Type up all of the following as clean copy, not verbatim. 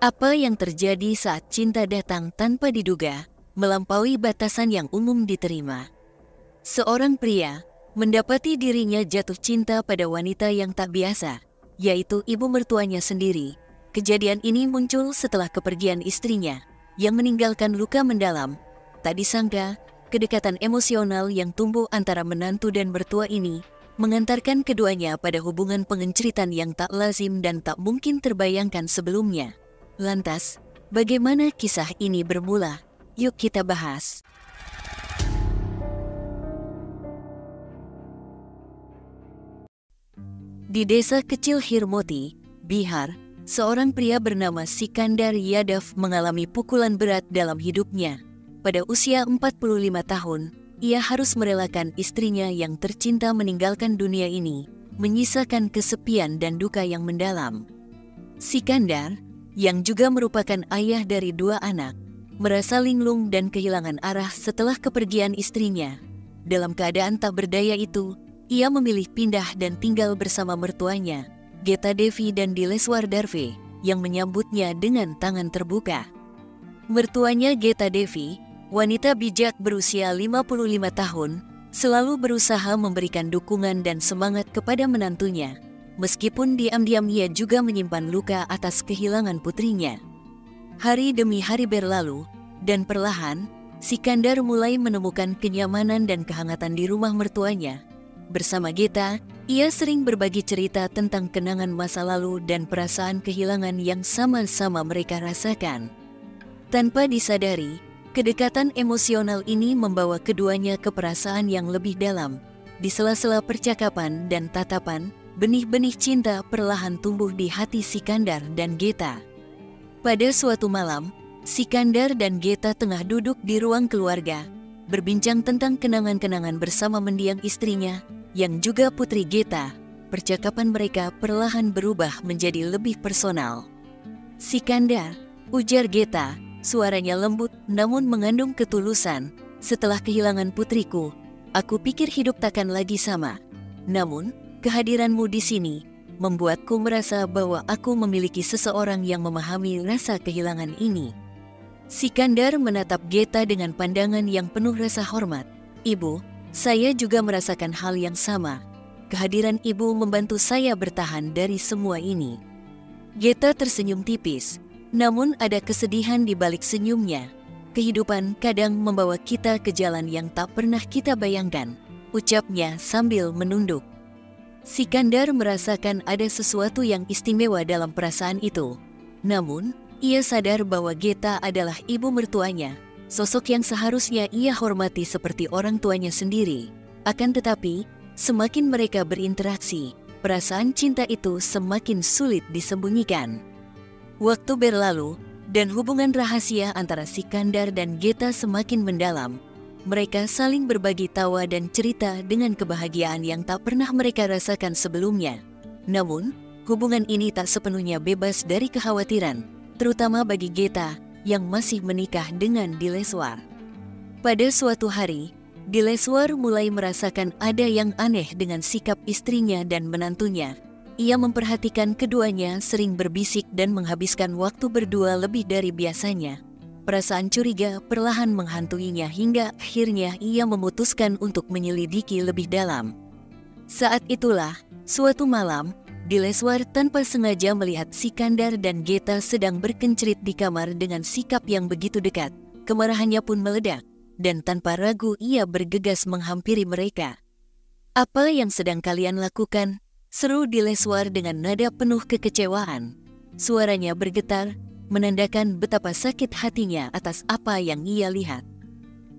Apa yang terjadi saat cinta datang tanpa diduga, melampaui batasan yang umum diterima? Seorang pria mendapati dirinya jatuh cinta pada wanita yang tak biasa, yaitu ibu mertuanya sendiri. Kejadian ini muncul setelah kepergian istrinya, yang meninggalkan luka mendalam. Tak disangka, kedekatan emosional yang tumbuh antara menantu dan mertua ini mengantarkan keduanya pada hubungan pengenceritan yang tak lazim dan tak mungkin terbayangkan sebelumnya. Lantas, bagaimana kisah ini bermula? Yuk kita bahas. Di desa kecil Hirmoti, Bihar, seorang pria bernama Sikandar Yadav mengalami pukulan berat dalam hidupnya. Pada usia 45 tahun, ia harus merelakan istrinya yang tercinta meninggalkan dunia ini, menyisakan kesepian dan duka yang mendalam. Sikandar, yang juga merupakan ayah dari 2 anak, merasa linglung dan kehilangan arah setelah kepergian istrinya. Dalam keadaan tak berdaya itu, ia memilih pindah dan tinggal bersama mertuanya, Geta Devi dan Dileswar Darve, yang menyambutnya dengan tangan terbuka. Mertuanya Geta Devi, wanita bijak berusia 55 tahun, selalu berusaha memberikan dukungan dan semangat kepada menantunya. Meskipun diam-diam ia juga menyimpan luka atas kehilangan putrinya. Hari demi hari berlalu, dan perlahan, Sikandar mulai menemukan kenyamanan dan kehangatan di rumah mertuanya. Bersama Geta, ia sering berbagi cerita tentang kenangan masa lalu dan perasaan kehilangan yang sama-sama mereka rasakan. Tanpa disadari, kedekatan emosional ini membawa keduanya ke perasaan yang lebih dalam. Di sela-sela percakapan dan tatapan, benih-benih cinta perlahan tumbuh di hati Sikandar dan Geta. Pada suatu malam, Sikandar dan Geta tengah duduk di ruang keluarga, berbincang tentang kenangan-kenangan bersama mendiang istrinya, yang juga putri Geta. Percakapan mereka perlahan berubah menjadi lebih personal. "Sikandar," ujar Geta, suaranya lembut namun mengandung ketulusan, "setelah kehilangan putriku, aku pikir hidup takkan lagi sama. Namun, kehadiranmu di sini membuatku merasa bahwa aku memiliki seseorang yang memahami rasa kehilangan ini." Sikandar menatap Geta dengan pandangan yang penuh rasa hormat. "Ibu, saya juga merasakan hal yang sama. Kehadiran ibu membantu saya bertahan dari semua ini." Geta tersenyum tipis, namun ada kesedihan di balik senyumnya. "Kehidupan kadang membawa kita ke jalan yang tak pernah kita bayangkan," ucapnya sambil menunduk. Sikandar merasakan ada sesuatu yang istimewa dalam perasaan itu. Namun, ia sadar bahwa Geta adalah ibu mertuanya, sosok yang seharusnya ia hormati seperti orang tuanya sendiri. Akan tetapi, semakin mereka berinteraksi, perasaan cinta itu semakin sulit disembunyikan. Waktu berlalu, dan hubungan rahasia antara Sikandar dan Geta semakin mendalam. Mereka saling berbagi tawa dan cerita dengan kebahagiaan yang tak pernah mereka rasakan sebelumnya. Namun, hubungan ini tak sepenuhnya bebas dari kekhawatiran, terutama bagi Geta yang masih menikah dengan Dileswar. Pada suatu hari, Dileswar mulai merasakan ada yang aneh dengan sikap istrinya dan menantunya. Ia memperhatikan keduanya sering berbisik dan menghabiskan waktu berdua lebih dari biasanya. Perasaan curiga perlahan menghantuinya hingga akhirnya ia memutuskan untuk menyelidiki lebih dalam. Saat itulah, suatu malam, Dileswar tanpa sengaja melihat Sikandar dan Geta sedang berkencerit di kamar dengan sikap yang begitu dekat. Kemarahannya pun meledak, dan tanpa ragu ia bergegas menghampiri mereka. "Apa yang sedang kalian lakukan?" seru Dileswar dengan nada penuh kekecewaan. Suaranya bergetar, menandakan betapa sakit hatinya atas apa yang ia lihat.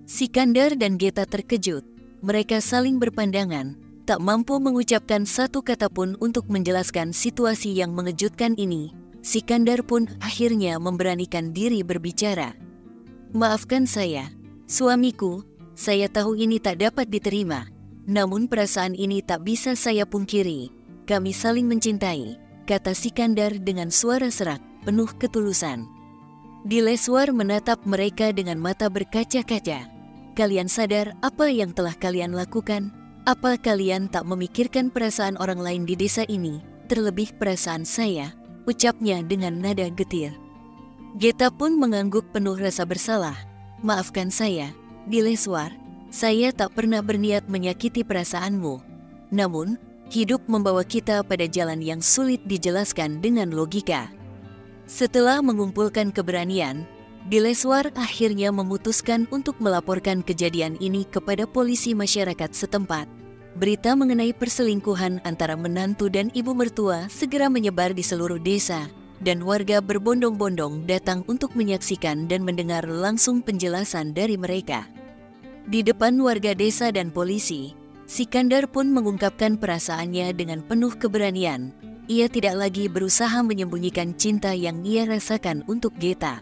Sikandar dan Geta terkejut. Mereka saling berpandangan, tak mampu mengucapkan satu kata pun untuk menjelaskan situasi yang mengejutkan ini. Sikandar pun akhirnya memberanikan diri berbicara. "Maafkan saya, suamiku, saya tahu ini tak dapat diterima. Namun perasaan ini tak bisa saya pungkiri. Kami saling mencintai," kata Sikandar dengan suara serak, penuh ketulusan. Dileswar menatap mereka dengan mata berkaca-kaca. "Kalian sadar apa yang telah kalian lakukan? Apa kalian tak memikirkan perasaan orang lain di desa ini, terlebih perasaan saya?" ucapnya dengan nada getir. Geta pun mengangguk penuh rasa bersalah. Maafkan saya, Dileswar, saya tak pernah berniat menyakiti perasaanmu. Namun, hidup membawa kita pada jalan yang sulit dijelaskan dengan logika. Setelah mengumpulkan keberanian, Dileswar akhirnya memutuskan untuk melaporkan kejadian ini kepada polisi masyarakat setempat. Berita mengenai perselingkuhan antara menantu dan ibu mertua segera menyebar di seluruh desa, dan warga berbondong-bondong datang untuk menyaksikan dan mendengar langsung penjelasan dari mereka. Di depan warga desa dan polisi, Sikandar pun mengungkapkan perasaannya dengan penuh keberanian. Ia tidak lagi berusaha menyembunyikan cinta yang ia rasakan untuk Geta.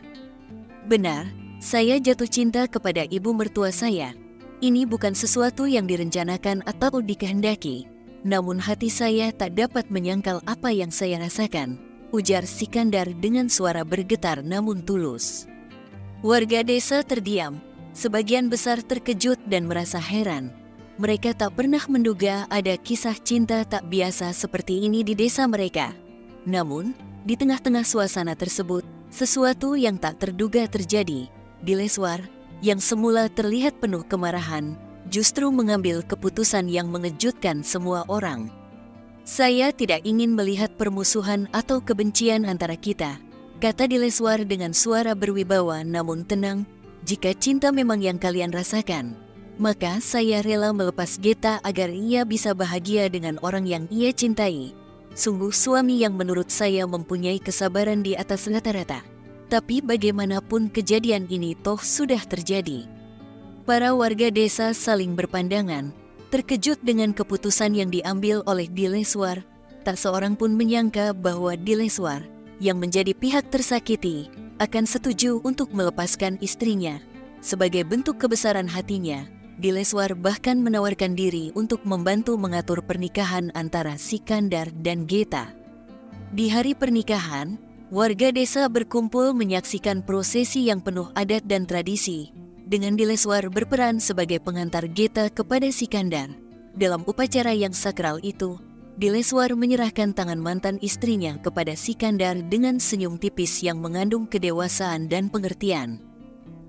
Benar, saya jatuh cinta kepada ibu mertua saya. Ini bukan sesuatu yang direncanakan atau dikehendaki. Namun hati saya tak dapat menyangkal apa yang saya rasakan, ujar Sikandar dengan suara bergetar namun tulus. Warga desa terdiam, sebagian besar terkejut dan merasa heran. Mereka tak pernah menduga ada kisah cinta tak biasa seperti ini di desa mereka. Namun, di tengah-tengah suasana tersebut, sesuatu yang tak terduga terjadi. Dileswar, yang semula terlihat penuh kemarahan, justru mengambil keputusan yang mengejutkan semua orang. Saya tidak ingin melihat permusuhan atau kebencian antara kita, kata Dileswar dengan suara berwibawa namun tenang. Jika cinta memang yang kalian rasakan, maka saya rela melepas Geta agar ia bisa bahagia dengan orang yang ia cintai. Sungguh suami yang menurut saya mempunyai kesabaran di atas rata-rata. Tapi bagaimanapun kejadian ini toh sudah terjadi. Para warga desa saling berpandangan, terkejut dengan keputusan yang diambil oleh Dileswar. Tak seorang pun menyangka bahwa Dileswar, yang menjadi pihak tersakiti, akan setuju untuk melepaskan istrinya. Sebagai bentuk kebesaran hatinya, Dileswar bahkan menawarkan diri untuk membantu mengatur pernikahan antara Sikandar dan Geta. Di hari pernikahan, warga desa berkumpul menyaksikan prosesi yang penuh adat dan tradisi, dengan Dileswar berperan sebagai pengantar Geta kepada Sikandar. Dalam upacara yang sakral itu, Dileswar menyerahkan tangan mantan istrinya kepada Sikandar dengan senyum tipis yang mengandung kedewasaan dan pengertian.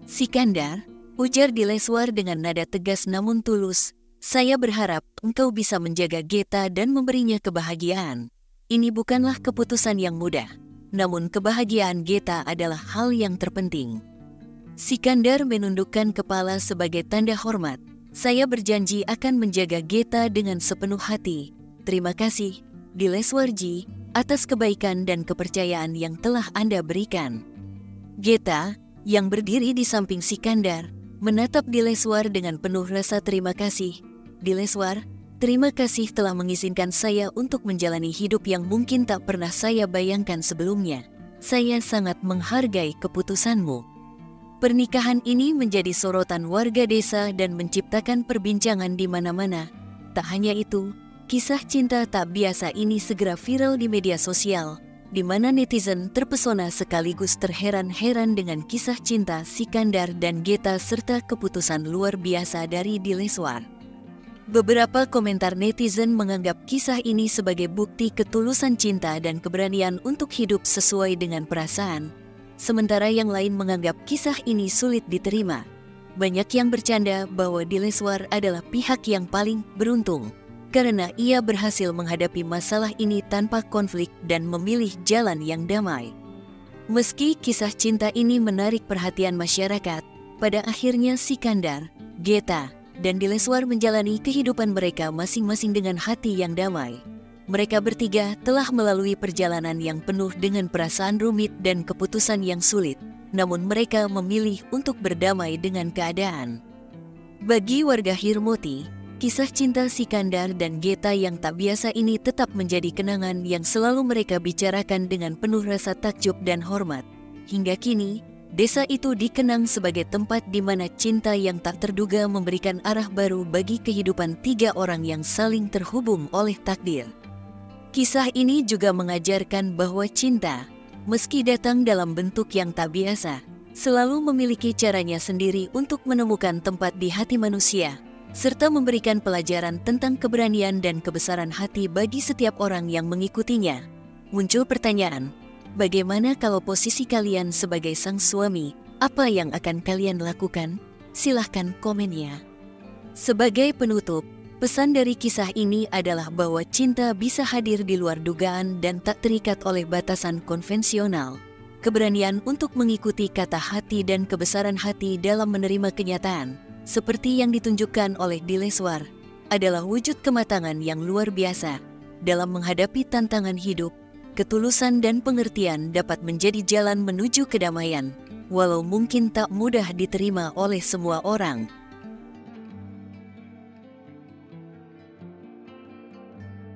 Sikandar, ujar Dileswar dengan nada tegas namun tulus, saya berharap engkau bisa menjaga Geta dan memberinya kebahagiaan. Ini bukanlah keputusan yang mudah, namun kebahagiaan Geta adalah hal yang terpenting. Sikandar menundukkan kepala sebagai tanda hormat. Saya berjanji akan menjaga Geta dengan sepenuh hati. Terima kasih, Dileswarji, atas kebaikan dan kepercayaan yang telah Anda berikan. Geta, yang berdiri di samping Sikandar, menatap Dileswar dengan penuh rasa terima kasih. Dileswar, terima kasih telah mengizinkan saya untuk menjalani hidup yang mungkin tak pernah saya bayangkan sebelumnya. Saya sangat menghargai keputusanmu. Pernikahan ini menjadi sorotan warga desa dan menciptakan perbincangan di mana-mana. Tak hanya itu, kisah cinta tak biasa ini segera viral di media sosial, di mana netizen terpesona sekaligus terheran-heran dengan kisah cinta Sikandar dan Geta serta keputusan luar biasa dari Dileswar. Beberapa komentar netizen menganggap kisah ini sebagai bukti ketulusan cinta dan keberanian untuk hidup sesuai dengan perasaan. Sementara yang lain menganggap kisah ini sulit diterima. Banyak yang bercanda bahwa Dileswar adalah pihak yang paling beruntung, karena ia berhasil menghadapi masalah ini tanpa konflik dan memilih jalan yang damai. Meski kisah cinta ini menarik perhatian masyarakat, pada akhirnya Sikandar, Geta, dan Dileswar menjalani kehidupan mereka masing-masing dengan hati yang damai. Mereka bertiga telah melalui perjalanan yang penuh dengan perasaan rumit dan keputusan yang sulit, namun mereka memilih untuk berdamai dengan keadaan. Bagi warga Hirmoti, kisah cinta Sikandar dan Geta yang tak biasa ini tetap menjadi kenangan yang selalu mereka bicarakan dengan penuh rasa takjub dan hormat. Hingga kini, desa itu dikenang sebagai tempat di mana cinta yang tak terduga memberikan arah baru bagi kehidupan tiga orang yang saling terhubung oleh takdir. Kisah ini juga mengajarkan bahwa cinta, meski datang dalam bentuk yang tak biasa, selalu memiliki caranya sendiri untuk menemukan tempat di hati manusia, serta memberikan pelajaran tentang keberanian dan kebesaran hati bagi setiap orang yang mengikutinya. Muncul pertanyaan, Bagaimana kalau posisi kalian sebagai sang suami? Apa yang akan kalian lakukan? Silahkan komen ya. Sebagai penutup, pesan dari kisah ini adalah bahwa cinta bisa hadir di luar dugaan dan tak terikat oleh batasan konvensional. Keberanian untuk mengikuti kata hati dan kebesaran hati dalam menerima kenyataan, seperti yang ditunjukkan oleh Dileswar, adalah wujud kematangan yang luar biasa. Dalam menghadapi tantangan hidup, ketulusan dan pengertian dapat menjadi jalan menuju kedamaian, walau mungkin tak mudah diterima oleh semua orang.